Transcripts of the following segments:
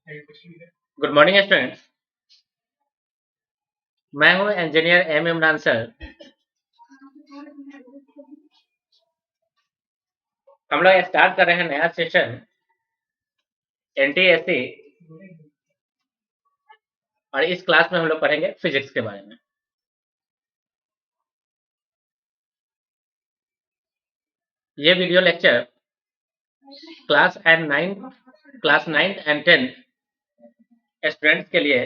Good morning students. मैं हूं engineer Imran sir. हम लोग स्टार्ट कर रहे हैं नया सेशन एनटीएससी, और इस क्लास में हम लोग पढ़ेंगे फिजिक्स के बारे में। ये video lecture class 9 and 10 students के लिए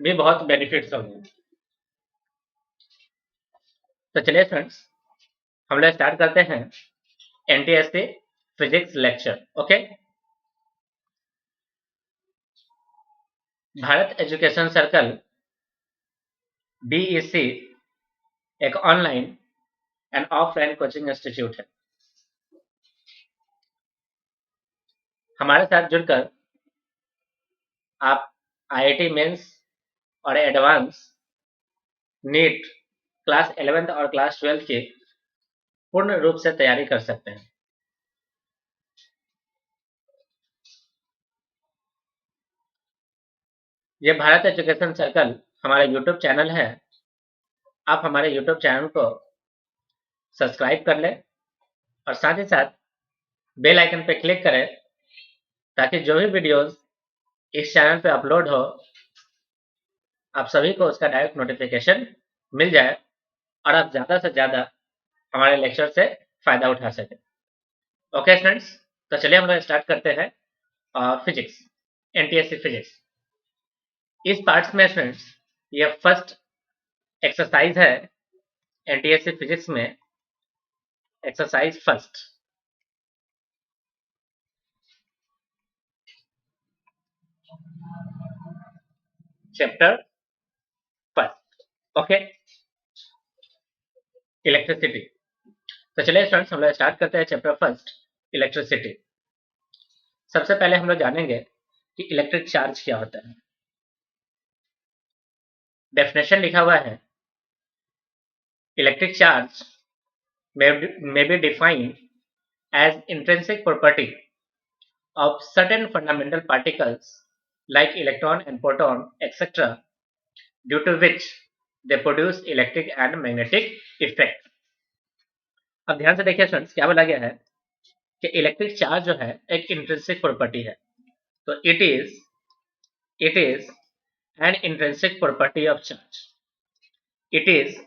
भी बहुत बेनिफिट्स होंगे। तो चलिए फ्रेंड्स, हम लोग स्टार्ट करते हैं NTSC physics lecture. Okay, Bharat education circle BEC एक online and offline coaching institute है। हमारे साथ जुड़कर आप आईआईटी मेंस और एडवांस नीट क्लास 11th और क्लास 12 की पूर्ण रूप से तैयारी कर सकते हैं। ये भारत एजुकेशन सर्कल हमारा यूट्यूब चैनल है। आप हमारे यूट्यूब चैनल को सब्सक्राइब कर लें और साथ ही साथ बेल आइकन पर क्लिक करें ताकि जो भी वीडियोस इस चैनल पे अपलोड हो आप सभी को उसका डायरेक्ट नोटिफिकेशन मिल जाए और आप ज़्यादा से ज़्यादा हमारे लेक्चर से फ़ायदा उठा सकें। ओके स्टूडेंट्स, तो चलिए हम लोग स्टार्ट करते हैं फिजिक्स, एनटीएससी फिजिक्स। इस पार्ट्स में स्टूडेंट्स ये फर्स्ट एक्सरसाइज है एनटीएससी फिजिक्स में, exercise first. Chapter first, okay, electricity. तो चलिए स्टूडेंट्स हम लोग स्टार्ट करते हैं चैप्टर फर्स्ट, इलेक्ट्रिसिटी। सबसे पहले हम लोग जानेंगे कि इलेक्ट्रिक चार्ज क्या होता है। डेफिनेशन लिखा हुआ है, electric charge may be defined as intrinsic property of certain fundamental particles like electron and proton etc due to which they produce electric and magnetic effect। अब ध्यान से देखिए स्टूडेंट्स, क्या बोला गया है कि इलेक्ट्रिक चार्ज जो है एक इंट्रिंसिक प्रॉपर्टी है। तो it is an intrinsic property of charge. It is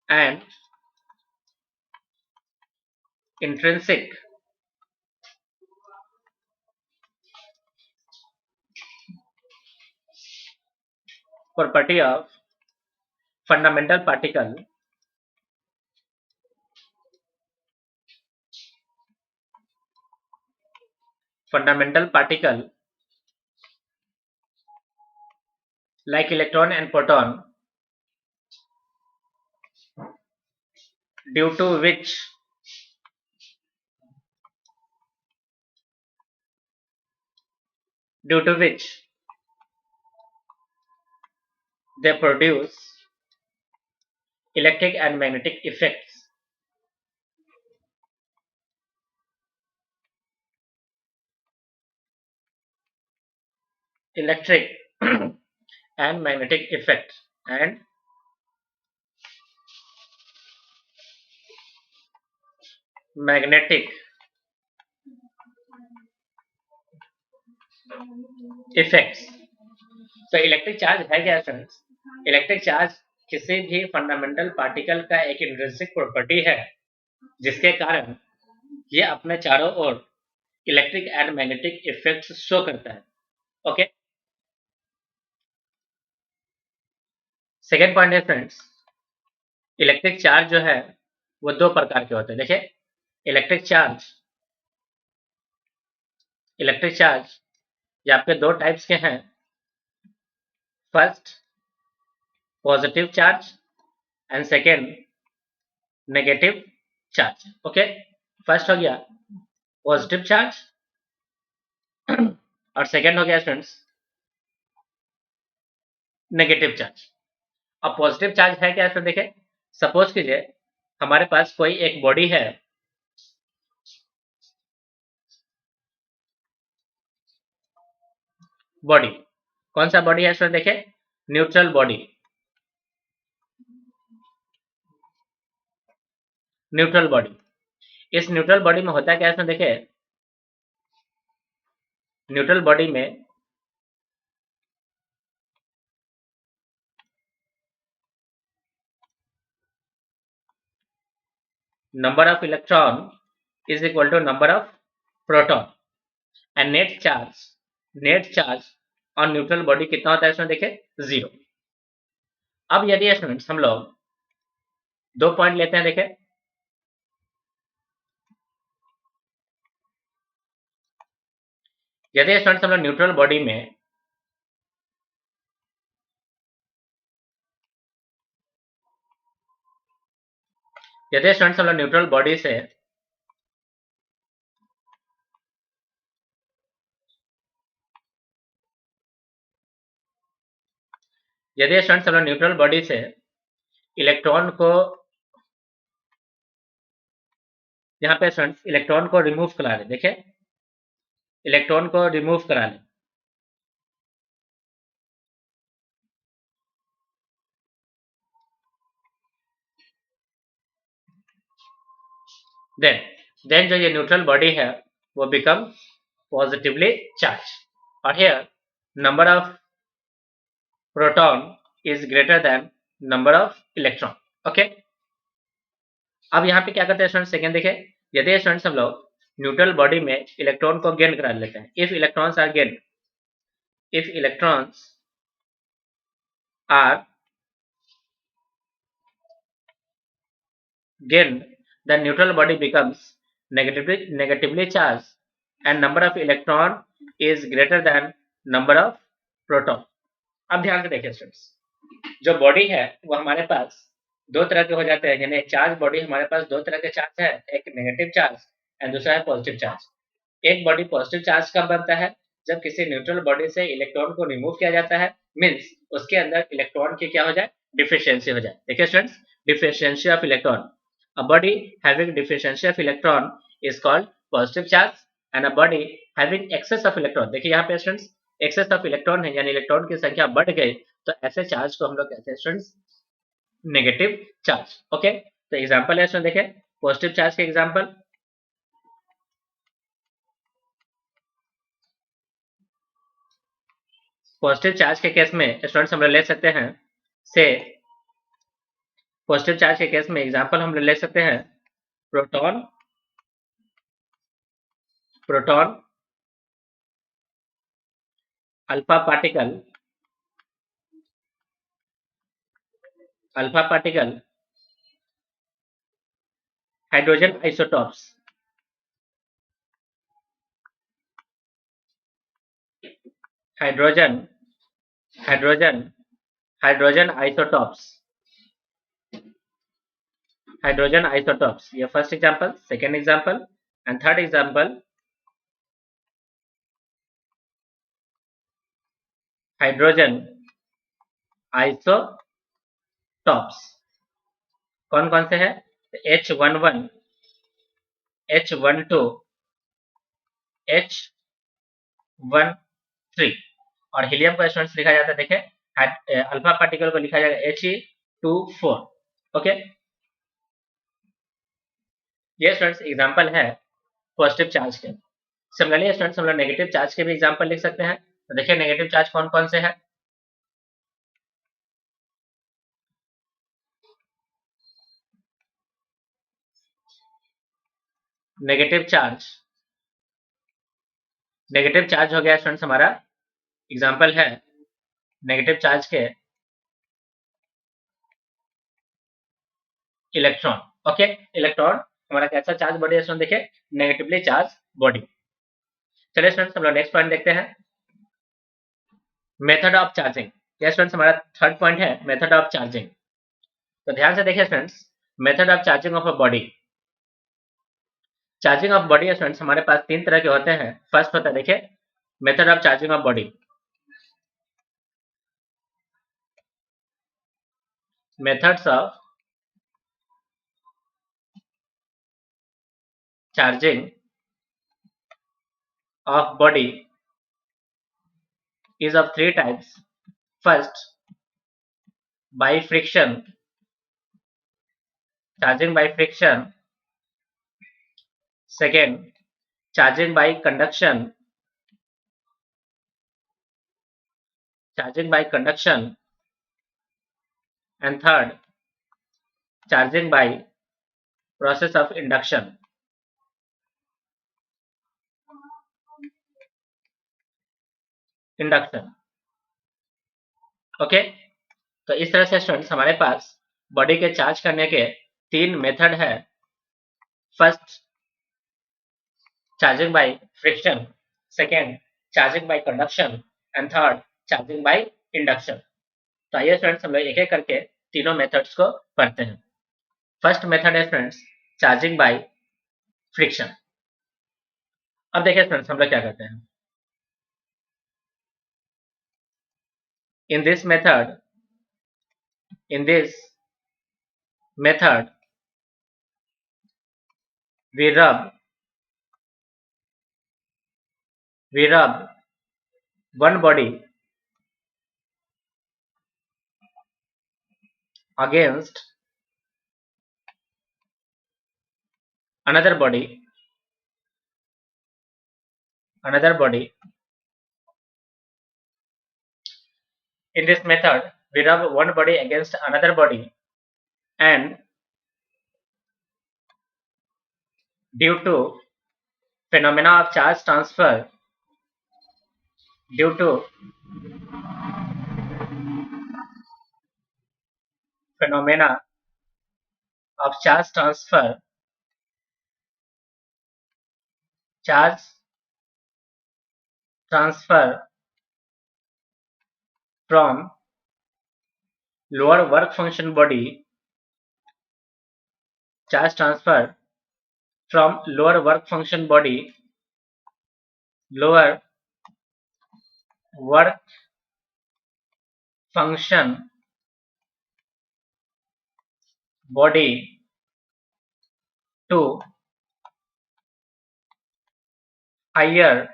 an intrinsic property of fundamental particle like electron and proton due to which they produce electric and magnetic effects। Electric and magnetic effect and magnetic effects। तो electric charge है क्या friends? Electric charge किसी भी fundamental particle का एक intrinsic property है जिसके कारण ये अपने चारों ओर electric and magnetic effects show करता है। ओके, सेकेंड पॉइंट है फ्रेंड्स, इलेक्ट्रिक चार्ज जो है वो दो प्रकार के होते हैं। देखिए, इलेक्ट्रिक चार्ज ये आपके दो टाइप्स के हैं। First positive charge and second negative charge. Okay, first हो गया पॉजिटिव चार्ज और सेकेंड हो गया स्टूडेंट्स नेगेटिव चार्ज। अब पॉजिटिव चार्ज है क्या? फिर देखिए, सपोज कीजिए हमारे पास कोई एक बॉडी है, बॉडी कौन सा बॉडी है स्टूडेंट, देखे न्यूट्रल बॉडी, न्यूट्रल बॉडी। इस न्यूट्रल बॉडी में होता क्या है इसमें, देखे न्यूट्रल बॉडी में number of electron is equal to number of proton and net charge on neutral body कितना होता है इसमें, देखे 0। अब यदि स्टूडेंट्स हम लोग दो पॉइंट लेते हैं, देखे यदि स्टूडेंट्स हम लोग न्यूट्रल बॉडी में यदि स्टूडेंट्स हम लोग न्यूट्रल बॉडी से यदि स्टूडेंट्स हम लोग न्यूट्रल बॉडी से इलेक्ट्रॉन को यहाँ पे स्टूडेंट्स इलेक्ट्रॉन को रिमूव करा ले, देखे इलेक्ट्रॉन को रिमूव करा ले, देन जो ये न्यूट्रल बॉडी है वो बिकम पॉजिटिवली चार्ज और here number of proton is greater than number of electron. Okay, अब यहाँ पे क्या करते हैं स्टूडेंट्स, सेकेंड देखे यदि स्टूडेंट्स हम लोग न्यूट्रल बॉडी में इलेक्ट्रॉन को गेन करा लेते हैं, if electrons are gained, the neutral body becomes negatively charged and number of electron is greater than number of proton। अब ध्यान से देखिए स्टूडेंट्स, जो बॉडी है वो हमारे पास दो तरह के हो जाते हैं, यानी चार्ज बॉडी हमारे पास दो तरह के चार्ज है, एक नेगेटिव चार्ज एंड दूसरा है पॉजिटिव चार्ज। एक बॉडी पॉजिटिव चार्ज कब बनता है, जब किसी न्यूट्रल बॉडी से इलेक्ट्रॉन को रिमूव किया जाता है, मीन्स उसके अंदर इलेक्ट्रॉन की क्या हो जाए, डिफिशियंसी हो जाए। देखिए students, deficiency of electron, a body having deficiency of electron is called positive charge and a body having excess of electron, देखिए यहाँ पे स्टूडेंट्स एक्सेस ऑफ इलेक्ट्रॉन है, यानी इलेक्ट्रॉन की संख्या बढ़ गई, तो ऐसे चार्ज को हम लोग कहते हैं स्टूडेंट्स नेगेटिव चार्ज। ओके, तो एग्जांपल है इसमें देखें पॉजिटिव चार्ज के एग्जांपल, पॉजिटिव चार्ज के केस में स्टूडेंट्स हम लोग ले सकते हैं से पॉजिटिव चार्ज के केस में एग्जांपल हम लोग ले सकते हैं proton alpha particle hydrogen isotopes, hydrogen isotopes, ये first example, second example and third example hydrogen isotopes. कौन कौन से हैं, H11, H12, H13 और हीलियम को स्टूडेंट्स लिखा जाता है, देखें अल्फा पार्टिकल को लिखा जाएगा He24। ओके, ये स्टूडेंट्स एग्जांपल है पॉजिटिव चार्ज के। सिमिलरली स्टूडेंट्स हम लोग नेगेटिव चार्ज के भी एग्जांपल लिख सकते हैं, तो देखिए नेगेटिव चार्ज कौन कौन से हैं, नेगेटिव चार्ज हो गया स्टूडेंट्स हमारा, एग्जांपल है नेगेटिव चार्ज के इलेक्ट्रॉन। ओके, इलेक्ट्रॉन हमारा कैसा चार्ज बॉडी है, देखे नेगेटिवली चार्ज बॉडी। चलिए स्टूडेंट्स हम लोग नेक्स्ट पॉइंट देखते हैं, मेथड ऑफ चार्जिंग। ये स्टूडेंट्स हमारा थर्ड पॉइंट है मेथड ऑफ चार्जिंग। तो ध्यान से देखिए students, method of charging of a body. Charging of body students हमारे पास तीन तरह के होते हैं। फर्स्ट होता है देखिए method of charging of body, methods of charging of body is of three types. First, by friction, charging by friction. Second, charging by conduction, charging by conduction. And third, charging by process of induction. Induction. Okay, तो इस तरह से students हमारे पास body के charge करने के तीन method है। First, charging by friction. Second, charging by conduction. And third, charging by induction. तो आइए स्टूडेंट्स हम लोग एक एक करके तीनों मेथड्स को पढ़ते हैं। फर्स्ट मेथड है स्टूडेंट्स चार्जिंग बाय फ्रिक्शन। अब देखिए स्टूडेंट्स हम लोग क्या करते हैं। In this method we rub one body against another body in this method we rub one body against another body, and due to phenomena of charge transfer due to phenomena of charge transfer from lower work function body charge transfer from lower work function body lower work function body to higher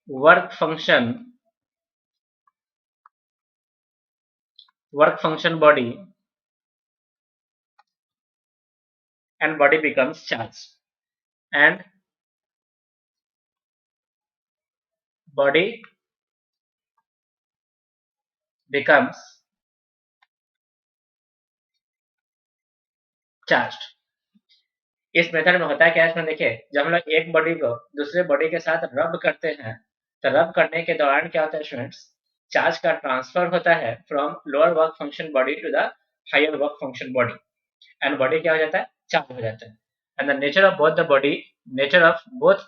work function body, and body becomes charged, and body becomes charged। इस method में होता है क्या, इसमें देखिए जब हम लोग एक बॉडी को दूसरे बॉडी के साथ रब करते हैं तो रब करने के दौरान क्या होता है स्टूडेंट्स, चार्ज का ट्रांसफर होता है from lower work function body to the higher work function body, and body क्या हो जाता है, चार्ज हो जाता है। And the nature of both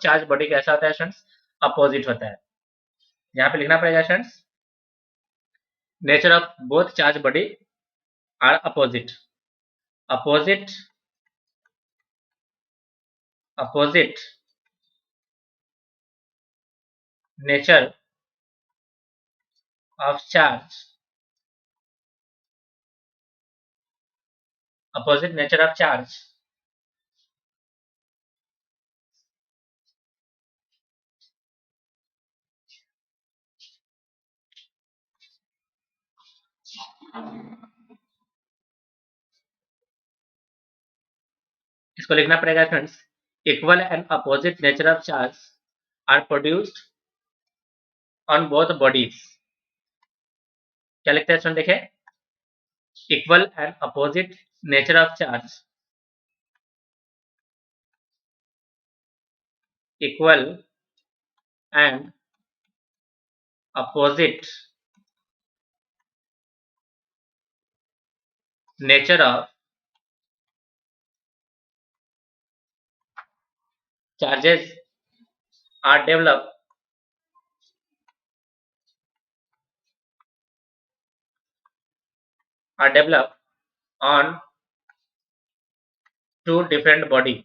charge body कैसा होता है स्टूडेंट्स, अपोजिट होता है। यहाँ पे लिखना पड़ेगा students, nature of both charge body are opposite nature of charge, opposite nature of charge इसको लिखना पड़ेगा friends, equal and opposite nature of charge are produced on both bodies. क्या लिखते हैं स्टूडेंट, देखें, equal and opposite nature of charge, equal and opposite nature of charges are developed on two different bodies।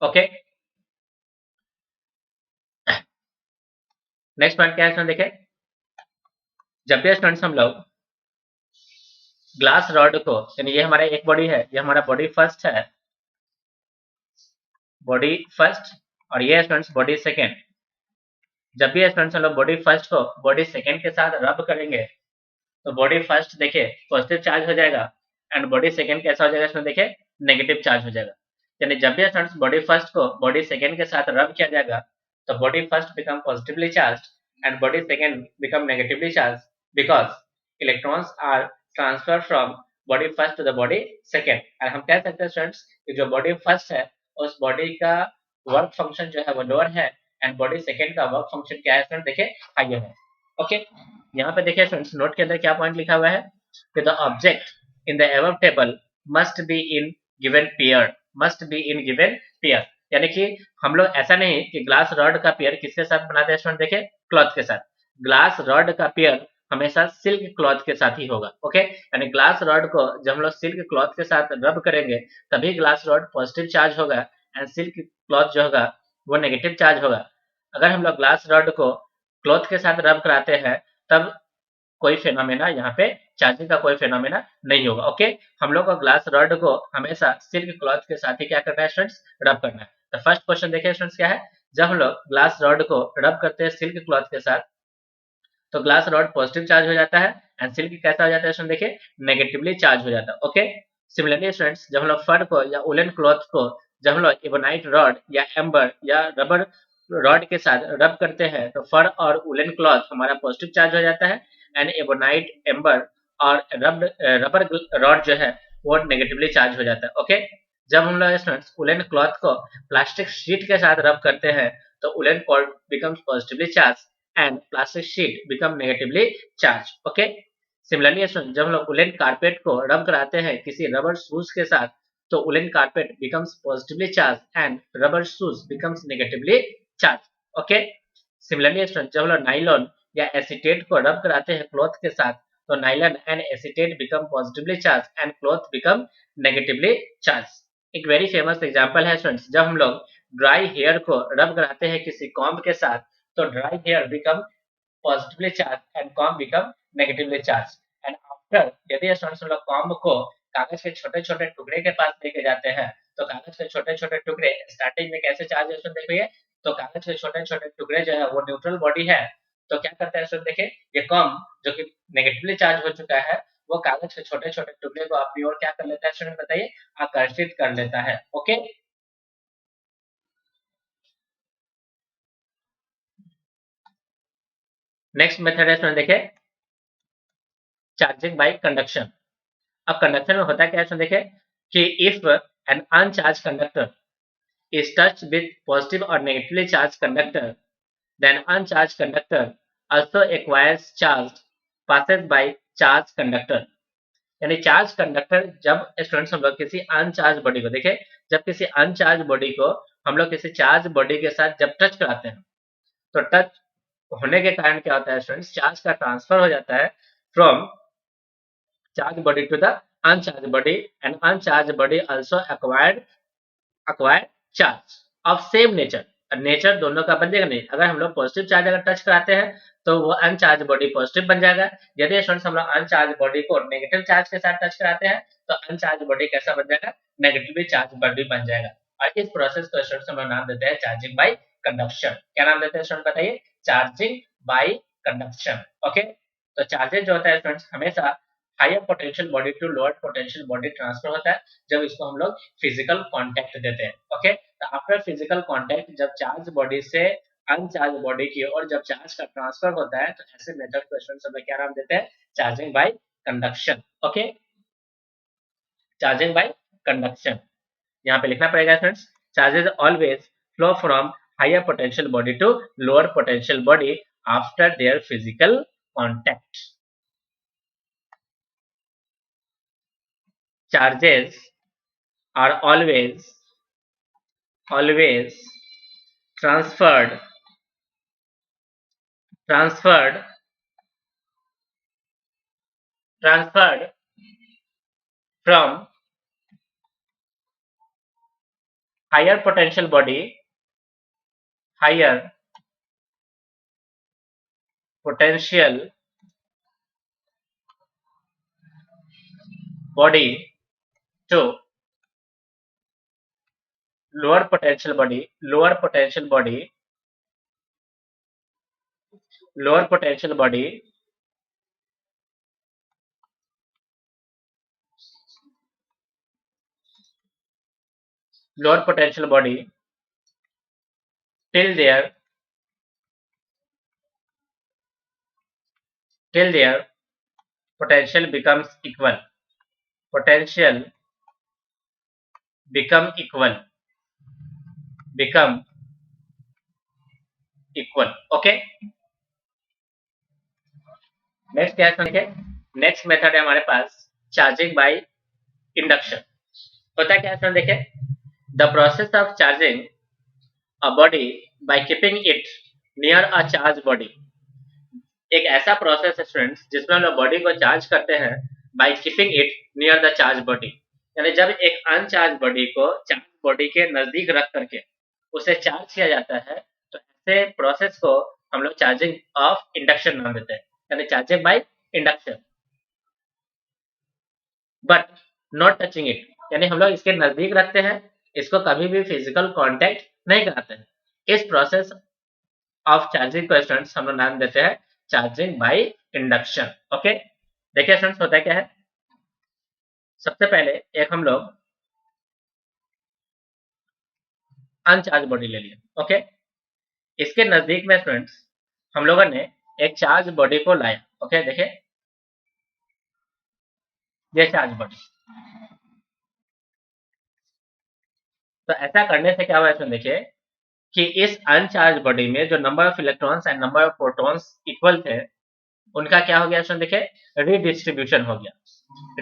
Okay, next point क्या है student देखें, जब भी students हम लोग ग्लास रॉड को, यानी ये हमारा एक बॉडी है, ये हमारा बॉडी फर्स्ट है, बॉडी फर्स्ट, और ये स्टूडेंट्स बॉडी सेकेंड। जब भी स्टूडेंट्स हम लोग बॉडी फर्स्ट को बॉडी सेकेंड के साथ रब करेंगे तो बॉडी फर्स्ट देखिए पॉजिटिव चार्ज हो जाएगा एंड बॉडी सेकेंड कैसा हो जाएगा इसमें देखिए नेगेटिव चार्ज हो जाएगा। यानी जब भी स्टूडेंट्स बॉडी फर्स्ट को बॉडी सेकेंड के साथ रब किया जाएगा तो body first become positively charge and body second become negatively charge because electrons are transfer from body first to the body second. और हम कह सकते हैं स्टूडेंट्स कि जो बॉडी फर्स्ट है उस बॉडी का वर्क फंक्शन जो है वो लोअर है एंड बॉडी सेकेंड का वर्क फंक्शन क्या है स्टूडेंट देखिए हायर है। ओके, यहाँ पे देखिए फ्रेंड्स नोट के अंदर क्या पॉइंट लिखा हुआ है कि the object in the above table must be in given pair, must be in given pair. यानी कि हम लोग ऐसा नहीं कि ग्लास रॉड का पेयर किसके साथ बनाते हैं स्टूडेंट देखिए क्लॉथ के साथ, ग्लास रॉड का पेयर हमेशा सिल्क क्लॉथ के साथ ही होगा। ओके, यानी ग्लास रॉड को जब हम लोग सिल्क क्लॉथ के साथ रब करेंगे तभी ग्लास रॉड पॉजिटिव चार्ज होगा एंड सिल्क क्लॉथ जो होगा वो नेगेटिव चार्ज होगा। अगर हम लोग ग्लास रॉड को क्लॉथ के साथ रब कराते हैं तब कोई फेनोमेना यहाँ पे चार्जिंग का कोई फेनोमेना नहीं होगा। ओके, हम लोग को ग्लास रॉड को हमेशा सिल्क क्लॉथ के साथ ही क्या करना है स्टूडेंट्स रब करना है। तो फर्स्ट क्वेश्चन देखिए स्टूडेंट्स क्या है, जब हम लोग ग्लास रॉड को रब करते हैं सिल्क क्लॉथ के साथ तो ग्लास रॉड पॉजिटिव चार्ज हो जाता है एंड सिल्क कैसा हो जाता है स्टूडेंट देखिए नेगेटिवली चार्ज हो जाता है। ओके, सिमिलरली स्टूडेंट्स जब हम लोग फर को या उलन क्लॉथ को जब हम लोग एबोनाइट रॉड या एम्बर या रबर रॉड के साथ रब करते हैं तो फर और उलन क्लॉथ हमारा पॉजिटिव चार्ज हो जाता है एंड एबोनाइट एम्बर और रबर रॉड जो है वो नेगेटिवली चार्ज हो जाता है। ओके, जब हम लोग स्टूडेंट्स उलन क्लॉथ को प्लास्टिक शीट के साथ रब करते हैं तो woollen cloth becomes positively charge and plastic sheet become negatively charged. Okay, similarly जब हम लोग उलेन कारपेट को रब कराते हैं किसी रबर शूज के साथ तो woollen carpet becomes positively charged and rubber shoes becomes negatively charged. Okay, similarly जब हम लोग नाइलॉन या एसीटेट को रब कराते हैं क्लॉथ के साथ तो nylon and acetate become positively charged and cloth become negatively charged. एक वेरी फेमस एग्जांपल है स्टूडेंट्स, जब हम लोग ड्राई हेयर को रब कराते हैं किसी कॉम्ब के साथ तो dry hair become positively charged and comb become negatively charged and after यदि स्टूडेंट्स हम लोग कॉम्ब को कागज के छोटे छोटे टुकड़े के पास लेके जाते हैं तो कागज के छोटे छोटे टुकड़े स्टार्टिंग में कैसे चार्ज है स्टूडेंट देखिए, तो कागज के छोटे छोटे टुकड़े जो है वो न्यूट्रल बॉडी है तो क्या करता है स्टूडेंट देखिए ये कॉम्ब जो कि नेगेटिवली चार्ज हो चुका है वो कागज के छोटे छोटे टुकड़े को अपनी ओर क्या कर लेता है स्टूडेंट बताइए आकर्षित कर लेता है। ओके, नेक्स्ट मेथड है स्टूडेंट देखिए चार्जिंग बाय कंडक्शन। अब कंडक्शन में होता क्या है देखिए कि if an uncharge conductor is touched with positive or negatively charged conductor then uncharged conductor also acquires charge passes by charged conductor। यानी चार्ज कंडक्टर जब स्टूडेंट्स हम लोग किसी अनचार्ज बॉडी को देखें, जब किसी अनचार्ज बॉडी को हम लोग किसी चार्ज बॉडी के साथ जब टच कराते हैं तो टच होने के कारण क्या होता है स्टूडेंट्स चार्ज का ट्रांसफर हो जाता है from charged body to the uncharged body and uncharged body also acquired charge of same nature। Nature दोनों का बदलेगा नहीं, अगर हम लोग पॉजिटिव चार्ज अगर टच कराते हैं तो वो अनचार्ज बॉडी पॉजिटिव बन जाएगा, यदि स्टूडेंट्स हम लोग अनचार्ज बॉडी को नेगेटिव चार्ज के साथ टच कराते हैं तो अनचार्ज बॉडी कैसा बन जाएगा नेगेटिवली चार्ज बॉडी बन जाएगा। और इस प्रोसेस को स्टूडेंट्स हम लोग नाम देते हैं चार्जिंग बाय कंडक्शन। क्या नाम देते हैं स्टूडेंट बताइए, चार्जिंग बाय कंडक्शन। ओके, तो चार्जेस जो होता है स्टूडेंट्स हमेशा higher potential body to lower potential body transfer होता है जब इसको हम लोग फिजिकल कांटेक्ट देते हैं। ओके, तो आफ्टर फिजिकल कांटेक्ट जब चार्ज बॉडी से अनचार्ज बॉडी की ओर जब चार्ज का ट्रांसफर होता है तो ऐसे मेथड को स्टूडेंट्स हम क्या नाम देते हैं charging by conduction. Okay, charging by conduction यहाँ पे लिखना पड़ेगा students, charges always flow from higher potential body to lower potential body after their physical contact. charges are always transferred transferred transferred from higher potential body potential body to lower potential body, lower potential body, lower potential body lower potential body till their potential becomes equal. Potential become equal. Become equal. Okay. Next क्या है देखिए, next method है हमारे पास charging by induction. होता क्या है देखिए, the process of charging a body by keeping it near a charge body. एक ऐसा प्रोसेस है स्टूडेंट्स जिसमें हम लोग बॉडी को चार्ज करते हैं by keeping it near the charge body. यानी जब एक अनचार्ज बॉडी को चार्ज बॉडी के नजदीक रख करके उसे चार्ज किया जाता है तो ऐसे प्रोसेस को हम लोग चार्जिंग ऑफ इंडक्शन नाम देते हैं, यानी charging by induction. But not touching it, यानी हम लोग इसके नजदीक रखते हैं, इसको कभी भी फिजिकल कांटेक्ट नहीं कराते हैं। इस प्रोसेस ऑफ चार्जिंग को स्टूडेंट्स हम लोग नाम देते हैं चार्जिंग बाय इंडक्शन। ओके, देखिए स्टूडेंट्स होता क्या है, सबसे पहले एक हम लोग अनचार्ज बॉडी ले लिए। ओके, इसके नजदीक में स्टूडेंट्स हम लोगों ने एक चार्ज बॉडी को लाया। ओके, देखिए ये चार्ज बॉडी। तो ऐसा करने से क्या हुआ इसमें देखिए कि इस अनचार्ज बॉडी में जो number of electrons and number of protons equal थे, उनका क्या हो गया इसमें देखिए, रीडिस्ट्रीब्यूशन हो गया।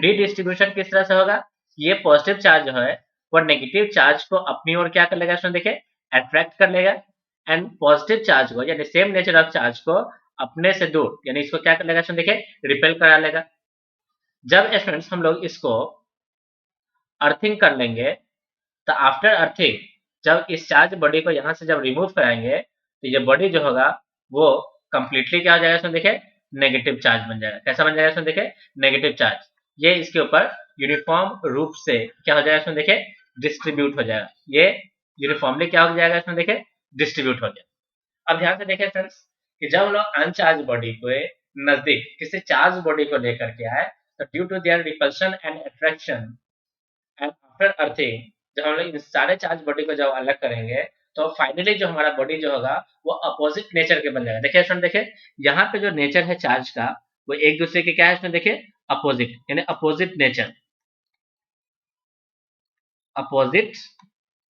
रीडिस्ट्रीब्यूशन किस तरह से होगा, ये पॉजिटिव चार्ज जो है वो नेगेटिव चार्ज को अपनी ओर क्या कर लेगा इसमें देखिए, अट्रैक्ट कर लेगा, एंड पॉजिटिव चार्ज को यानी सेम नेचर ऑफ चार्ज को अपने से दूर यानी इसको क्या कर लेगा इसमें देखिए, रिपेल करा लेगा। जब स्टूडेंट्स हम लोग इसको अर्थिंग कर लेंगे तो आफ्टर अर्थिंग जब इस चार्ज बॉडी को यहाँ से जब रिमूव कराएंगे तो ये बॉडी जो होगा वो कंप्लीटली क्या हो जाएगा इसमें देखिए, नेगेटिव चार्ज बन जाएगा। कैसा बन जाएगा इसमें देखिए, नेगेटिव चार्ज। ये इसके ऊपर यूनिफॉर्म रूप से क्या हो जाएगा इसमें देखिए, डिस्ट्रीब्यूट हो जाएगा। ये यूनिफॉर्मली क्या हो जाएगा इसमें देखिए, डिस्ट्रीब्यूट हो गया। अब ध्यान से देखिए फ्रेंड्स कि जब हम लोग अनचार्ज बॉडी को नजदीक किसी चार्ज बॉडी को लेकर के आए तो due to their repulsion and attraction and after earthing जब हम लोग इन सारे चार्ज बॉडी को जब अलग करेंगे तो फाइनली जो हमारा बॉडी जो होगा वो अपोजिट नेचर के बन जाएगा। देखिए स्टूडेंट देखिए, यहाँ पे जो नेचर है चार्ज का वो एक दूसरे के क्या है इसमें देखिए, अपोजिट, यानी अपोजिट नेचर, अपोजिट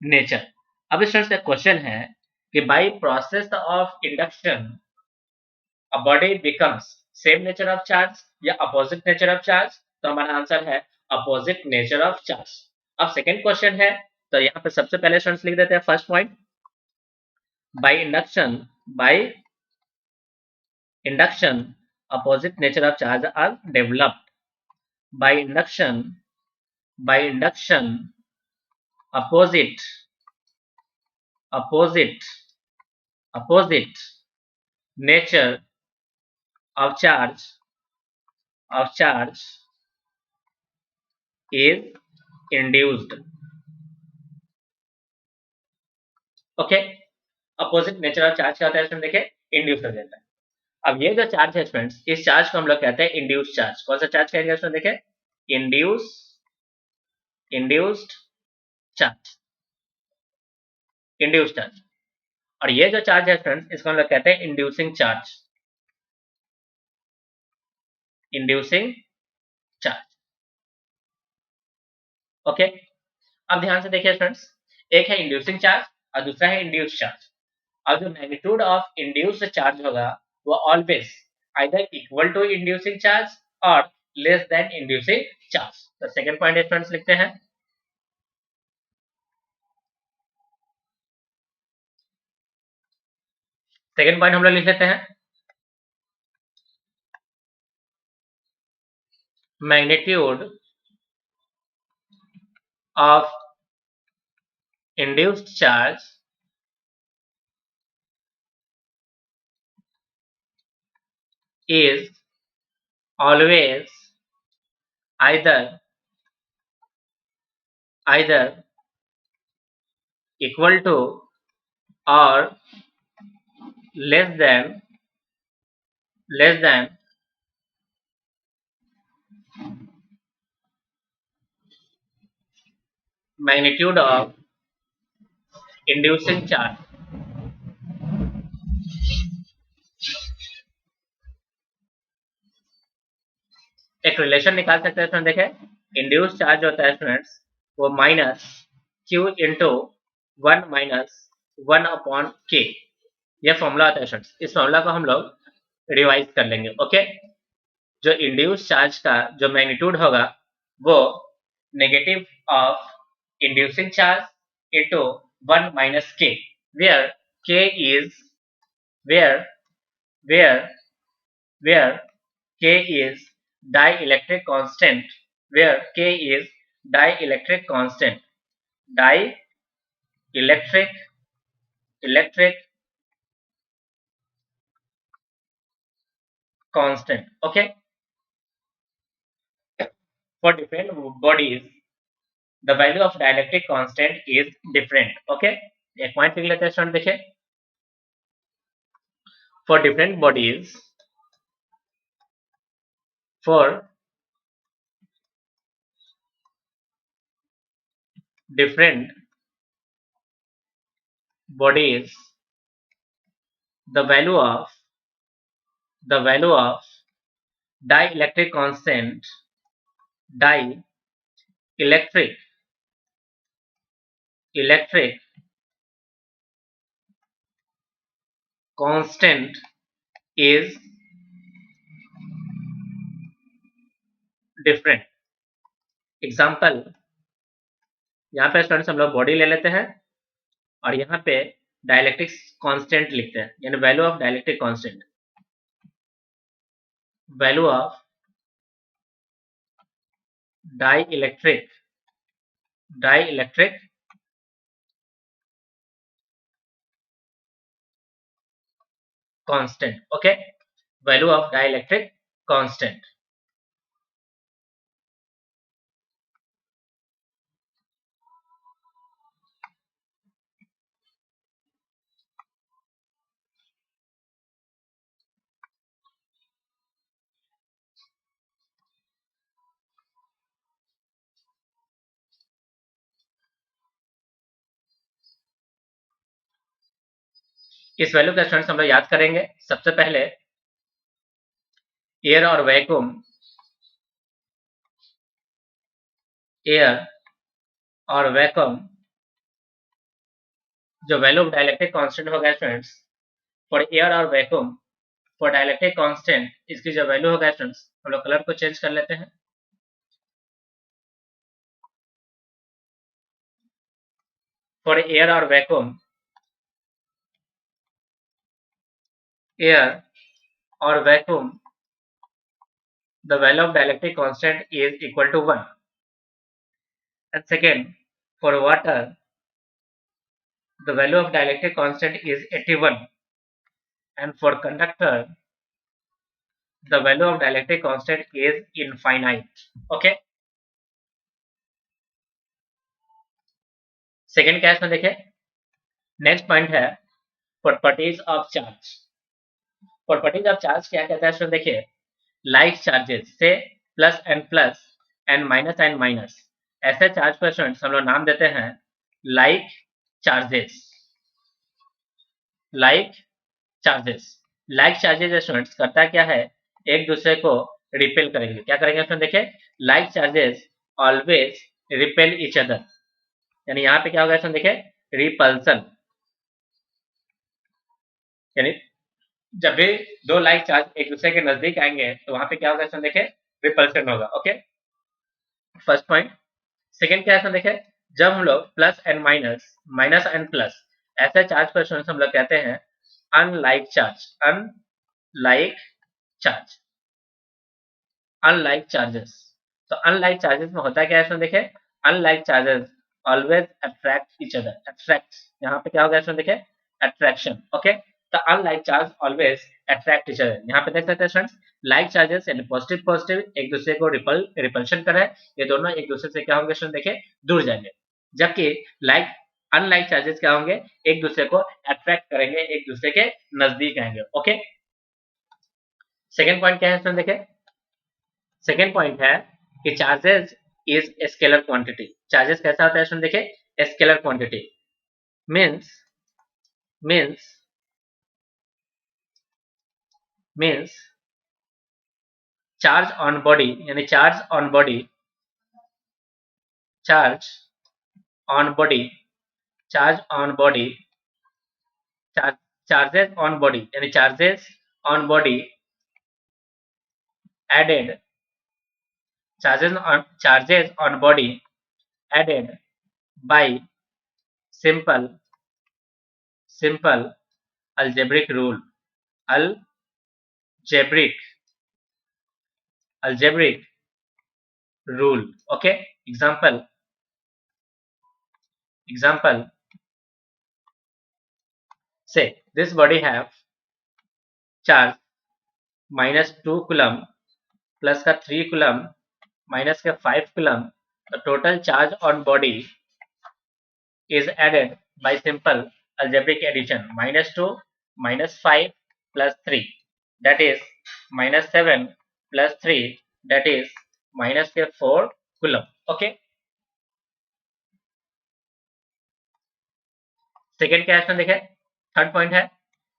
नेचर। अब स्टूडेंट्स एक क्वेश्चन है कि by process of induction a body becomes same nature of charge या अपोजिट नेचर ऑफ चार्ज। तो हमारा आंसर है अपोजिट नेचर ऑफ चार्ज। अब सेकेंड क्वेश्चन है, तो यहाँ पे सबसे पहले स्टूडेंट्स लिख देते हैं first point, by induction opposite nature of charge are developed। By induction opposite opposite opposite nature of charge is induced। Okay, opposite nature of charge क्या होता है इसमें देखिए, इंड्यूस हो जाता है। अब ये जो चार्ज है फ्रेंड्स, इस चार्ज को हम लोग कहते हैं इंड्यूस चार्ज। कौन सा चार्ज कहेंगे इसमें देखिए, इंड्यूस्ड चार्ज, इंड्यूस्ड चार्ज। और ये जो चार्ज है फ्रेंड्स इसको हम लोग कहते हैं inducing charge, inducing charge. Okay, अब ध्यान से देखिए फ्रेंड्स, एक है इंड्यूसिंग चार्ज और दूसरा है इंड्यूस्ड चार्ज। अब जो मैग्नीट्यूड ऑफ इंड्यूस्ड चार्ज होगा वो always either equal to inducing charge और लेस देन इंड्यूसिंग चार्ज। तो सेकंड पॉइंट फ्रेंड्स लिखते हैं, सेकंड पॉइंट हम लोग लिख लेते हैं, magnitude of induced charge is always either equal to or less than magnitude of inducing charge. एक रिलेशन निकाल सकते हैं स्टूडेंट, देखें इंड्यूस चार्ज होता है स्टूडेंट्स वो माइनस क्यू इंटू 1 - 1/k, यह फॉर्मूला होता है स्टूडेंट्स। इस फॉर्मूला को हम लोग रिवाइज कर लेंगे। ओके, जो इंड्यूस चार्ज का जो मैग्नीट्यूड होगा वो negative of inducing charge into 1 - k, where k is where where k is dielectric constant, where k is dielectric constant, dielectric constant. Okay, for different bodies the value of dielectric constant is different. Okay, एक point लिख लेते हैं student, देखिए for different bodies the value of dielectric constant dielectric constant is different. Example, यहाँ पे students हम लोग body ले लेते हैं और यहाँ पे डाइलेक्ट्रिक कांस्टेंट लिखते हैं, यानी value of dielectric constant, value of dielectric constant. Okay, value of dielectric constant. इस वैल्यू का स्टूडेंट्स हम लोग याद करेंगे। सबसे पहले एयर और वैक्यूम, जो वैल्यू ऑफ डाइलेक्ट्रिक कांस्टेंट होगा स्टूडेंट्स फॉर एयर और वैक्यूम, फॉर डाइलेक्ट्रिक कांस्टेंट इसकी जो वैल्यू होगा स्टूडेंट्स, हम लोग कलर को चेंज कर लेते हैं। फॉर एयर और vacuum, the value of dielectric constant is equal to 1. And second, for water, the value of dielectric constant is 81. And for conductor, the value of dielectric constant is infinite. Okay. Second क्या इसमें देखें, next point है properties of charge. Properties of charge क्या कहता है, देखिए like charges से plus and minus, ऐसे चार्ज पर स्टूडेंट्स हम लोग नाम देते हैं like charges. Like charges students करता क्या है, एक दूसरे को रिपेल करेंगे। क्या करेंगे स्टूडेंट, देखिए like charges always repel each other, यानी यहाँ पे क्या होगा स्टूडेंट, देखिए रिपल्सन, यानी जब भी दो लाइक चार्ज एक दूसरे के नजदीक आएंगे तो वहां पे क्या होगा स्टूडेंट, देखिए रिपल्सन होगा। Okay, first point. सेकेंड क्या है, देखिए जब हम लोग plus and minus and plus ऐसे चार्ज पर स्टूडेंट्स हम लोग कहते हैं अनलाइक चार्जेस। तो अनलाइक चार्जेस में होता क्या है, देखिए unlike charges always attract each other. Attract, यहाँ पे क्या होगा इसमें, देखिए attraction. Okay, the unlike charge always attract each other. यहाँ पे देख सकते हैं स्टूडेंट्स, लाइक चार्जेस यानी पॉजिटिव पॉजिटिव एक दूसरे को रिपल्शन कर रहे हैं, ये दोनों एक दूसरे से क्या होंगे स्टूडेंट, देखिए दूर जाएंगे। जबकि लाइक अनलाइक चार्जेस क्या होंगे, एक दूसरे को अट्रैक्ट करेंगे, एक दूसरे के नजदीक आएंगे। ओके, सेकेंड पॉइंट क्या है स्टूडेंट, देखिए सेकेंड पॉइंट है कि charges is scalar quantity. Charges कैसा होता है स्टूडेंट, देखिए scalar quantity means means charge on body यानी charge on body, charge on body, charge on body, charges on body यानी charges on body added, charges on body added by simple algebraic rule, algebraic rule. Okay, example say this body have charge -2 coulomb plus का 3 coulomb minus का 5 coulomb, the total charge on body is added by simple algebraic addition, -2 -5 plus 3 that is -7 plus 3 that is -4 coulomb. Okay, second क्या है देखिए, third point है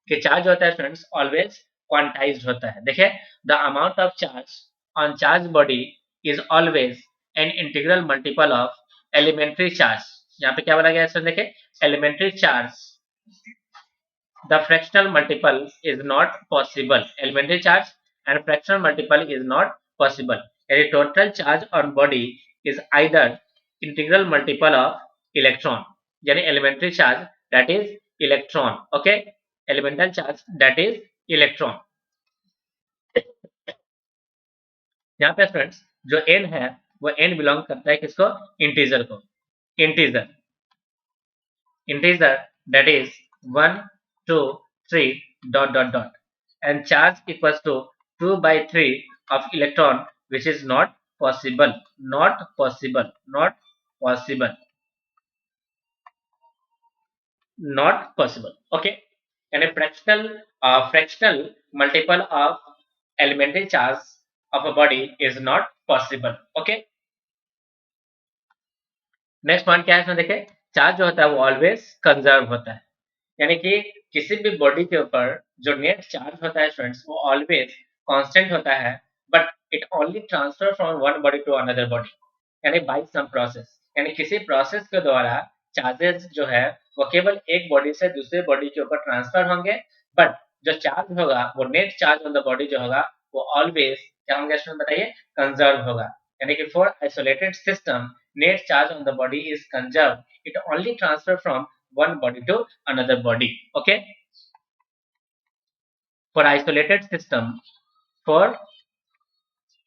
कि charge होता है students always quantized होता है। देखिए the amount of charge on charge body is always an integral multiple of elementary charge. यहाँ पे क्या बोला गया है स्टूडेंट, देखिए elementary charge the fractional multiple is not possible, elementary charge and fractional multiple is not possible, यानी total charge on body is either integral multiple of electron यानी elementary charge that is electron. Okay, elemental charge that is electron. यहाँ पे friends जो n है वो n belong करता है किसको, इंटीजर को, integer that is 1 2 3 dot dot dot and charge equals to 2 by 3 of electron which is not possible, okay, and a fractional multiple of elementary charge of a body is not possible. Okay, next point क्या है इसमें, देखिए charge जो होता है वो always conserve होता है, यानी कि किसी भी बॉडी के ऊपर जो नेट चार्ज होता है स्टूडेंट्स वो ऑलवेज कांस्टेंट होता है, but it only transfer from one body to another body, यानी बाय सम प्रोसेस, यानी किसी प्रोसेस के द्वारा चार्जेस जो है वो केवल एक बॉडी से दूसरे बॉडी के ऊपर ट्रांसफर होंगे, बट जो चार्ज होगा वो net charge on the body जो होगा वो ऑलवेज क्या होंगे स्टूडेंट बताइए, कंजर्व होगा, यानी कि for isolated system net charge on the body is conserved, it only transfer from one body to another body. Okay, for isolated system, for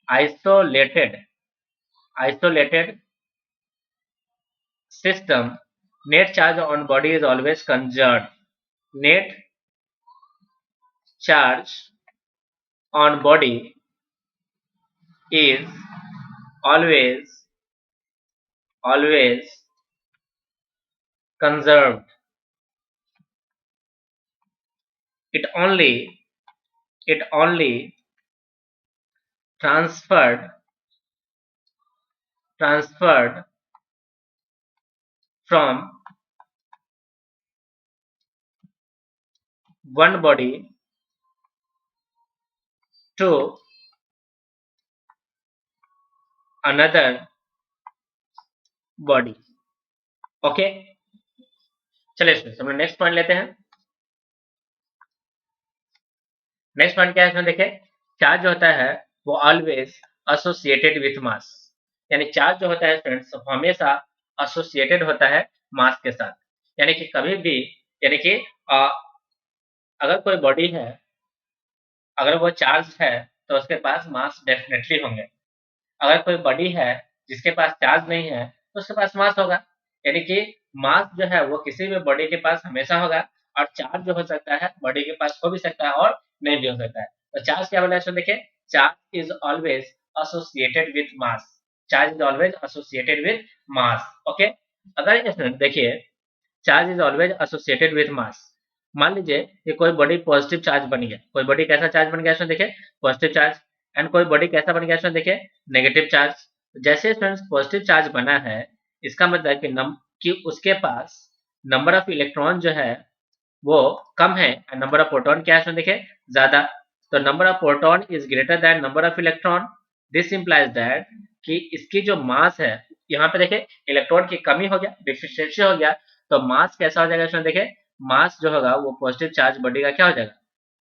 isolated system, net charge on body is always conserved, net charge on body is always conserved, it only transferred from one body to another body. Okay, चलिए हम next point लेते हैं। Next point क्या है इसमें, देखिए charge जो होता है वो ऑलवेज एसोसिएटेड विथ मास, यानी चार्ज जो होता है फ्रेंड्स हमेशा एसोसिएटेड होता है मास के साथ, यानी कि कभी भी, यानी कि अगर कोई बॉडी है अगर वो चार्ज है तो उसके पास मास डेफिनेटली होंगे, अगर कोई बॉडी है जिसके पास चार्ज नहीं है तो उसके पास मास होगा, यानी कि मास जो है वो किसी भी बॉडी के पास हमेशा होगा और चार्ज जो हो सकता है बॉडी के पास हो भी सकता है और नहीं भी हो सकता है। तो चार्ज क्या बोला है, देखिए charge is always associated with mass. Charge is always associated with mass. Okay, अगर स्टूडेंट देखिए charge is always associated with mass. मान लीजिए कि कोई बॉडी पॉजिटिव चार्ज बन गया, कोई बॉडी कैसा चार्ज बन गया इसमें देखिए पॉजिटिव चार्ज, एंड कोई बॉडी कैसा बन गया इसमें देखिए नेगेटिव चार्ज। जैसे स्टूडेंट्स पॉजिटिव चार्ज बना है, इसका मतलब कि उसके पास नंबर ऑफ इलेक्ट्रॉन जो है वो कम है, एंड नंबर ऑफ प्रोटॉन क्या है इसमें देखिए ज्यादा। तो number of proton is greater than number of electron. This implies that कि इसकी जो मास है, यहाँ पे देखिए इलेक्ट्रॉन की कमी हो गया, डिफिशियंसी हो गया, तो मास कैसा हो जाएगा इसमें देखिए, मास जो होगा वो पॉजिटिव चार्ज बॉडी का क्या हो जाएगा,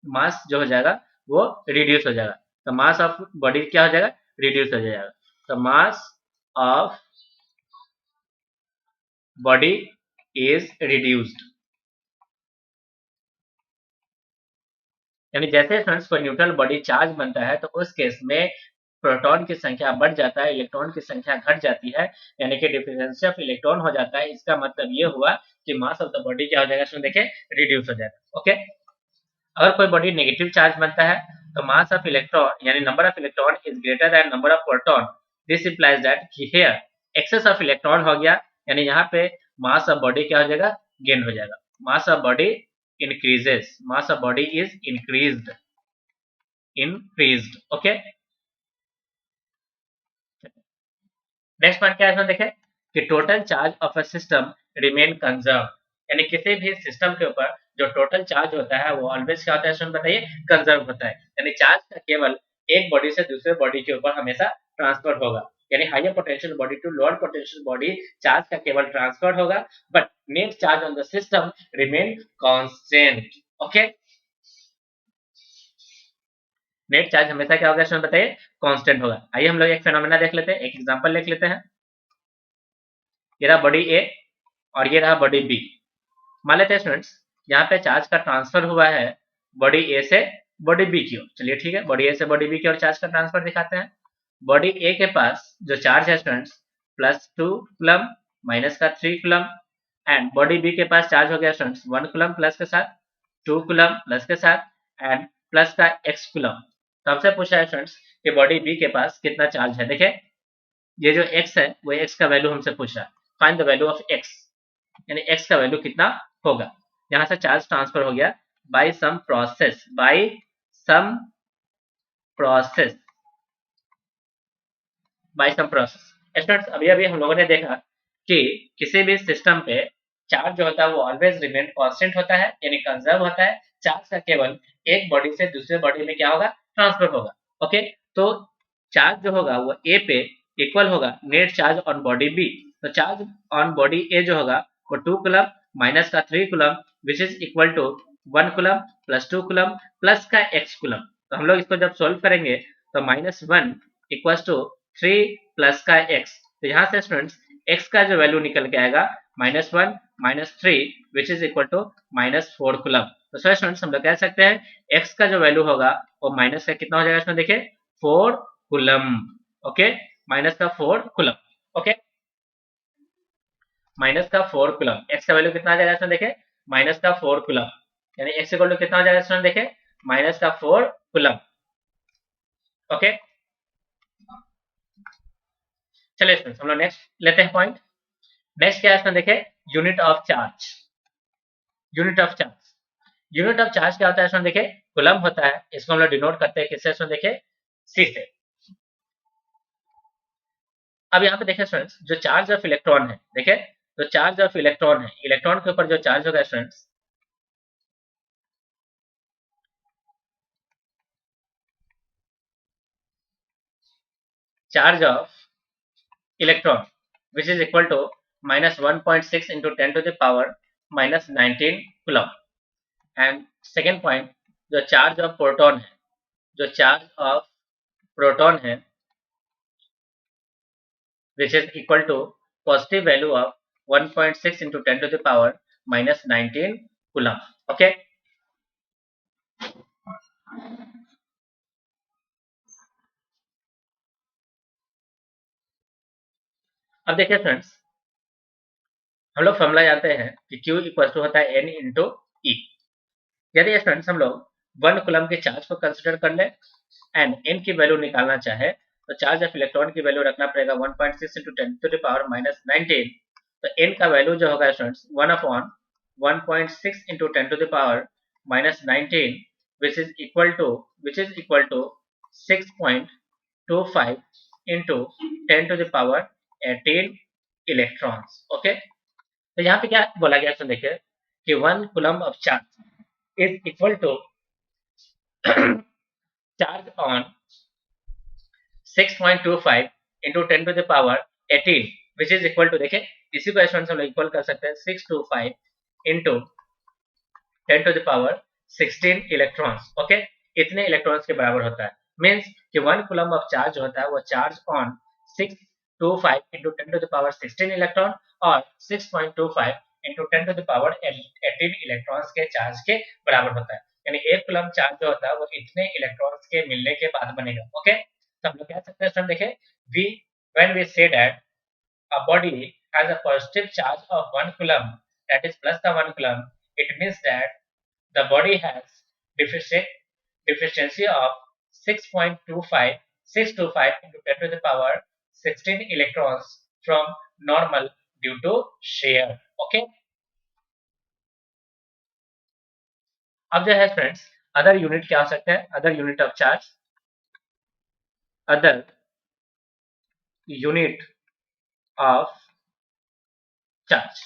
मास जो हो जाएगा वो रिड्यूस हो जाएगा। तो मास ऑफ बॉडी क्या हो जाएगा, रिड्यूस हो जाएगा। तो mass of body is reduced. यानी जैसे फ्रेंड्स कोई न्यूट्रल बॉडी चार्ज बनता है तो उस केस में प्रोटॉन की संख्या बढ़ जाता है, इलेक्ट्रॉन की संख्या घट जाती है, यानी कि डिफरेंस ऑफ इलेक्ट्रॉन हो जाता है। इसका मतलब ये हुआ कि मास ऑफ द बॉडी क्या हो जाएगा, इसमें देखिए रिड्यूस हो जाएगा। ओके, अगर कोई बॉडी नेगेटिव चार्ज बनता है तो मास ऑफ इलेक्ट्रॉन यानी number of electron is greater than number of proton. This implies that here excess of electron हो गया, यानी यहाँ पे मास ऑफ बॉडी क्या हो जाएगा, गेन हो जाएगा। Mass of body increases, mass of body is increased। Okay, next point क्या है इसमें देखें कि total charge of a system remain conserve. यानी किसी भी सिस्टम के ऊपर जो टोटल चार्ज होता है वो ऑलवेज क्या होता है इसमें बताइए, कंजर्व होता है। यानी चार्ज का केवल एक बॉडी से दूसरे बॉडी के ऊपर हमेशा ट्रांसफर होगा, यानी higher potential body to lower potential body charge का केवल ट्रांसफर होगा, but net charge on the system remain constant. Okay, net charge हमेशा क्या होगा इसमें बताइए, कांस्टेंट होगा। आइए हम लोग एक फेनोमेना देख लेते हैं, एक एग्जांपल लिख लेते हैं। ये रहा बॉडी ए और ये रहा बॉडी बी। मान लेते हैं स्टूडेंट्स यहाँ पे चार्ज का ट्रांसफर हुआ है बॉडी ए से बॉडी बी की ओर। चलिए ठीक है, बॉडी ए से बॉडी बी की ओर चार्ज का ट्रांसफर दिखाते हैं। बॉडी ए के पास जो चार्ज है स्टूडेंट्स +2 कूलम माइनस का 3 कूलम, एंड बॉडी बी के पास चार्ज हो गया स्टूडेंट्स 1 कूलम प्लस के साथ, 2 कूलम प्लस के साथ, एंड प्लस का x कूलम। तो हमसे पूछा है स्टूडेंट्स कि बॉडी बी के पास कितना चार्ज है। देखिए ये जो x है वो x का वैल्यू हमसे पूछ रहा है, find the value of x, यानी x का वैल्यू कितना होगा। यहां से चार्ज ट्रांसफर हो गया by some process, by some process, by some process. Students अभी अभी हम लोगों ने देखा कि किसी भी सिस्टम पे चार्ज जो होता है वो ऑलवेज रिमेन कांस्टेंट होता है, यानी कंजर्व होता है। चार्ज का केवल एक बॉडी से दूसरे बॉडी में क्या होगा, ट्रांसफर होगा। ओके, तो चार्ज जो होगा वो ए पे इक्वल होगा net charge on body B. तो चार्ज ऑन बॉडी ए जो होगा वो 2 कूलम माइनस का 3 coulomb which is equal to 1 coulomb plus 2 coulomb plus का x कूलम। तो हम लोग इसको जब सोल्व करेंगे तो -1 इक्वल टू 3 प्लस का x। तो यहाँ से स्टूडेंट्स x का जो वैल्यू निकल के आएगा -1 -3 which is equal to -4 coulomb. तो सर स्टूडेंट्स हम लोग कह सकते हैं x का जो वैल्यू होगा वो माइनस का कितना हो जाएगा इसमें देखिए 4 कूलम। ओके, माइनस का 4 कूलम। ओके, माइनस का 4 कूलम, x का वैल्यू कितना आ जाएगा इसमें देखिए माइनस का 4 कूलम, यानी x इक्वल टू कितना हो जाएगा इसमें देखिए माइनस का 4 कूलम। ओके, चलिए स्टूडेंट्स हम लोग नेक्स्ट लेते हैं पॉइंट। नेक्स्ट क्या है इसमें देखिए unit of charge. Unit of charge, unit of charge क्या होता है इसमें देखिए कूलम होता है। इसको हम लोग डिनोट करते हैं किससे, इसमें देखिए c से। अब यहाँ पे देखिए स्टूडेंट्स जो चार्ज ऑफ इलेक्ट्रॉन है, देखिए तो चार्ज ऑफ इलेक्ट्रॉन है, इलेक्ट्रॉन के ऊपर जो चार्ज होगा students, charge of electron which is equal to -1.6 into 10 to the power -19 coulomb. And second point जो चार्ज ऑफ प्रोटॉन है, जो चार्ज ऑफ प्रोटॉन है which is equal to positive value of 1.6 into 10 to the power -19 coulomb. Okay, अब देखिए friends हम लोग formula जानते हैं कि Q इक्वल टू होता है N इंटू ई। यदि स्टूडेंट्स हम लोग 1 कूलम के चार्ज को कंसिडर कर ले एंड n की वैल्यू निकालना चाहे तो चार्ज ऑफ इलेक्ट्रॉन की वैल्यू रखना पड़ेगा 1.6 into 10 to the power minus 19। तो n का वैल्यू जो होगा students 1 upon 1.6 into 10 to the power minus 19 which is equal to 6.25 into 10 to the power 18 electrons. Okay, तो यहाँ पे क्या बोला गया तो देखिए कि 1 coulomb of charge is equal to charge on 6.25 into 10 to the power 18 which is equal to, देखिए इसी को स्टूडेंट्स हम लोग इक्वल कर सकते हैं 625 into 10 to the power 16 electrons. Okay, इतने इलेक्ट्रॉन्स के बराबर होता है। मींस कि 1 कूलम ऑफ चार्ज होता है वो charge on 625 into 10 to the power 16 electron और 6.25 into 10 to the power 18 electrons के चार्ज के बराबर होता है। यानी 1 कूलम चार्ज जो होता है वो इतने इलेक्ट्रॉन्स के मिलने के बाद बनेगा। ओके, तो हम लोग कह सकते हैं देखिए we when we say that a body has a positive charge of 1 coulomb, that is plus the 1 coulomb, it means that the body has deficiency of 6.25 into 10 to the power 16 electrons from normal due to shear। Okay, अब जो है friends other unit क्या हो सकते हैं? Other unit of charge, other unit of charge.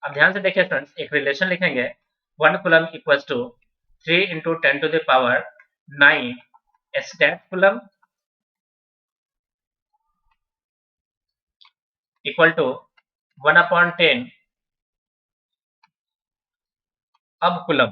अब ध्यान से देखिए फ्रेंड्स, एक रिलेशन लिखेंगे 1 coulomb equals to 3 into 10 to the power 9 stat coulomb equal to 1 upon 10 अब कूलम।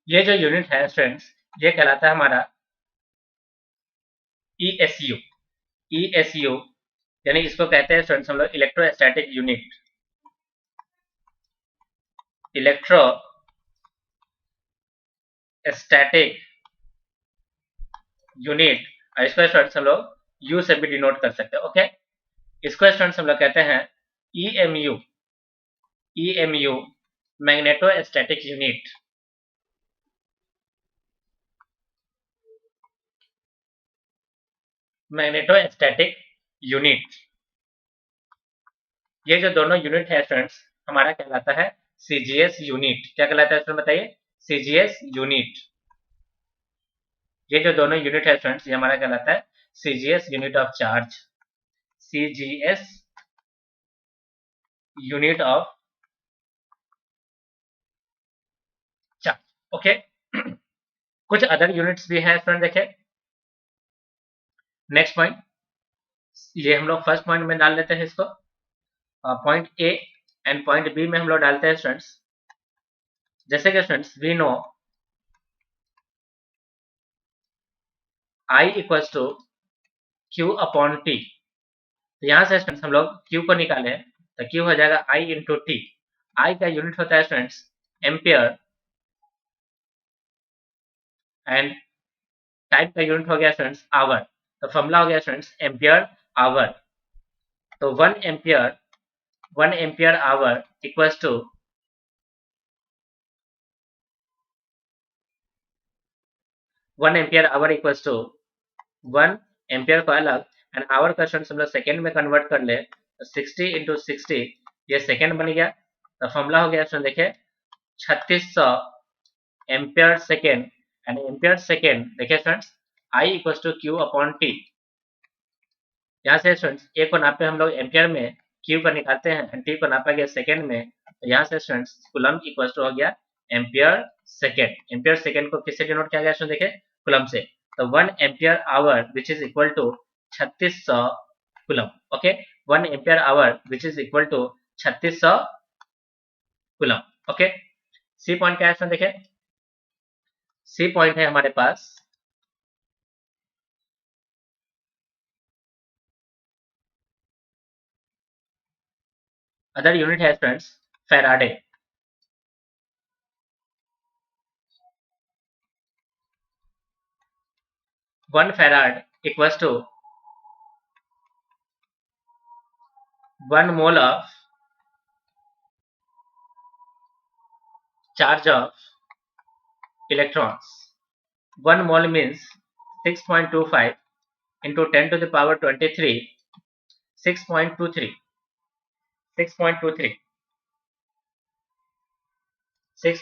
ये जो यूनिट है फ्रेंड्स ये कहलाता है हमारा ESU। ESU यानी इसको कहते हैं फ्रेंड्स हम लोग इलेक्ट्रोस्टैटिक यूनिट, इलेक्ट्रोस्टैटिक यूनिट। और इसको स्टूडेंट्स हम लोग U से भी डिनोट कर सकते हैं। ओके, इसको स्टूडेंट्स हम लोग कहते हैं EMU। EMU magnetostatic unit. Magnetostatic unit, ये जो दोनों यूनिट है फ्रेंड्स हमारा कहलाता है CGS यूनिट। क्या कहलाता है फ्रेंड्स बताइए? CGS unit. ये जो दोनों यूनिट है फ्रेंड्स ये हमारा कहलाता है CGS unit of charge. CGS unit of charge. Okay, कुछ अदर यूनिट्स भी हैं फ्रेंड। देखें नेक्स्ट पॉइंट, ये हम लोग फर्स्ट पॉइंट में डाल लेते हैं इसको, point A and point B में हम लोग डालते हैं स्टूडेंट्स। जैसे कि students we know I equals to Q upon T। तो यहाँ से स्टूडेंट्स हम लोग Q को निकाले तो Q हो जाएगा I इंटू टी। I का यूनिट होता है स्टूडेंट्स एम्पियर एंड टाइप का यूनिट हो गया स्टूडेंट्स आवर। तो फॉर्मूला हो गया स्टूडेंट्स एम्पियर आवर। तो 1 ampere hour equals to 1 ampere hour equals to 1 ampere को अलग एंड आवर का स्टूडेंट्स हम लोग सेकेंड में कन्वर्ट कर ले तो 60 इंटू 60 ये सेकेंड बन गया। तो फॉर्मूला हो गया स्टूडेंट देखिए 3600 ampere second and ampere second देखिए students I equals to Q upon T। यहाँ से स्टूडेंट्स ए को नापे हम लोग एम्पियर में, Q को निकालते हैं एंड T को नापा गया सेकेंड में। तो यहाँ से स्टूडेंट्स कूलम इक्वल्स टू हो गया एम्पियर सेकेंड। एम्पियर सेकेंड को किससे डिनोट किया गया स्टूडेंट देखिए? कूलम से। तो 1 ampere hour which is equal to 3600 coulomb. Okay, 1 ampere hour which is equal to 3600 coulomb. Okay, C point क्या है स्टूडेंट देखिए? सी पॉइंट है हमारे पास अदर यूनिट है friends faraday. 1 farad equals to 1 mole of charge of electrons. 1 mole means 6.25 into 10 to the power 23, 6.23, 6.23, 6.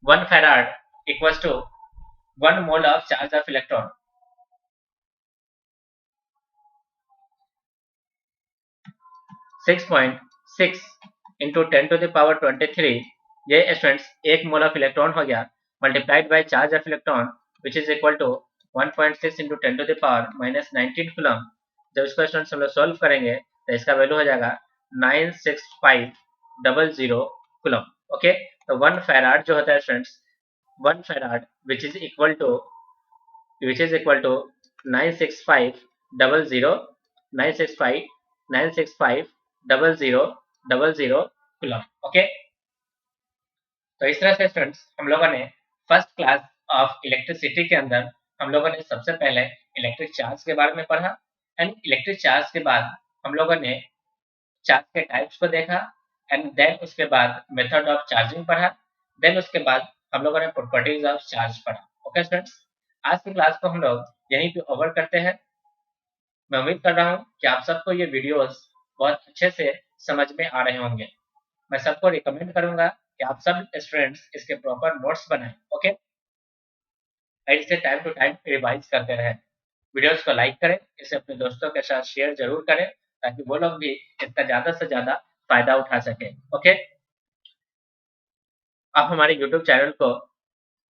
1 farad equals to 1 mole of charge of electron. 6.6 into 10 to the power 23, ये students 1 mole of electron हो गया multiplied by charge of electron which is equal to 1.6 into 10 to the power minus 19 coulomb. जब इसको students हम लोग solve करेंगे तो इसका वैल्यू हो जाएगा 96500 कूलम। ओके, तो 1 फैराड जो होता है students, 1 farad which is equal to 96500 96500 coulomb. Okay, तो इस तरह से स्टूडेंट्स हम लोगों ने फर्स्ट क्लास ऑफ इलेक्ट्रिसिटी के अंदर हम लोगों ने सबसे पहले इलेक्ट्रिक चार्ज के बारे में पढ़ा एंड इलेक्ट्रिक चार्ज के बाद हम लोगों ने चार्ज के टाइप्स को देखा एंड देन उसके बाद मेथड ऑफ चार्जिंग पढ़ा, देन उसके बाद हम लोगों ने प्रॉपर्टीज ऑफ चार्ज पढ़ा। ओके स्टूडेंट्स, आज की क्लास को हम लोग यहीं पे ओवर करते हैं। मैं उम्मीद कर रहा हूँ कि आप सबको ये वीडियोस बहुत अच्छे से समझ में आ रहे होंगे। मैं सबको रिकमेंड करूंगा कि आप सब स्टूडेंट्स इसके प्रॉपर नोट्स बनाएं। ओके, और इसे टाइम टू टाइम रिवाइज करते रहें। वीडियोस को लाइक करें, इसे अपने दोस्तों के साथ शेयर जरूर करें ताकि वो लोग भी इसका ज़्यादा से ज़्यादा फायदा उठा सकें। ओके, आप हमारे यूट्यूब चैनल को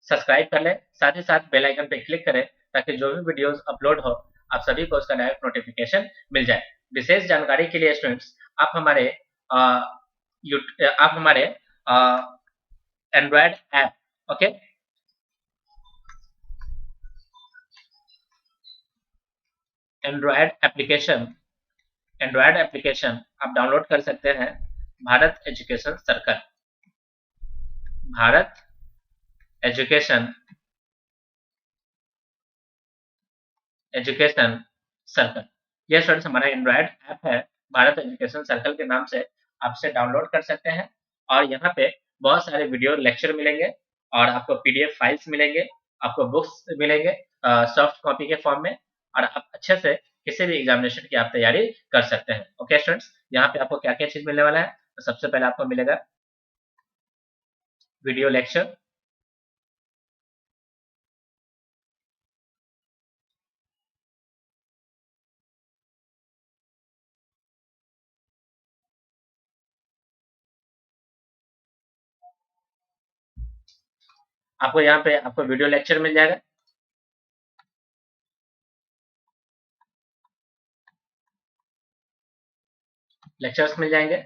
सब्सक्राइब कर लें, साथ ही साथ बेल आइकन पे क्लिक करें ताकि जो भी वीडियोस अपलोड हो आप सभी को उसका डायरेक्ट नोटिफिकेशन मिल जाए। विशेष जानकारी के लिए स्टूडेंट्स आप हमारे Android app, okay, Android application आप डाउनलोड कर सकते हैं। Bharat education circle, Bharat education circle, ये स्टूडेंट्स हमारा एंड्रॉयड ऐप है। भारत एजुकेशन सर्कल के नाम से आपसे डाउनलोड कर सकते हैं और यहाँ पे बहुत सारे वीडियो लेक्चर मिलेंगे और आपको पीडीएफ फाइल्स मिलेंगे, आपको बुक्स मिलेंगे सॉफ्ट कॉपी के फॉर्म में, और आप अच्छे से किसी भी एग्जामिनेशन की आप तैयारी कर सकते हैं। ओके स्टूडेंट्स, यहाँ पे आपको क्या क्या चीज मिलने वाला है, तो सबसे पहले आपको मिलेगा वीडियो लेक्चर, आपको यहाँ पे आपको वीडियो लेक्चर मिल जाएगा, लेक्चर्स मिल जाएंगे।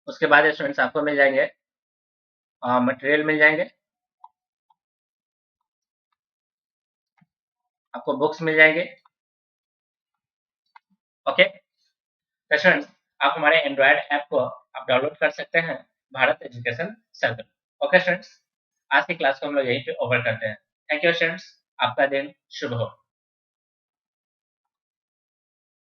उसके बाद स्टूडेंट्स आपको मिल जाएंगे मटेरियल मिल जाएंगे, आपको बुक्स मिल जाएंगे। ओके, तो स्टूडेंट्स आप हमारे एंड्रॉयड ऐप को आप डाउनलोड कर सकते हैं, Bharat education circle. Okay students, आज की क्लास को हम लोग यहीं पे ओवर करते हैं। थैंक यू स्टूडेंट्स, आपका दिन शुभ हो।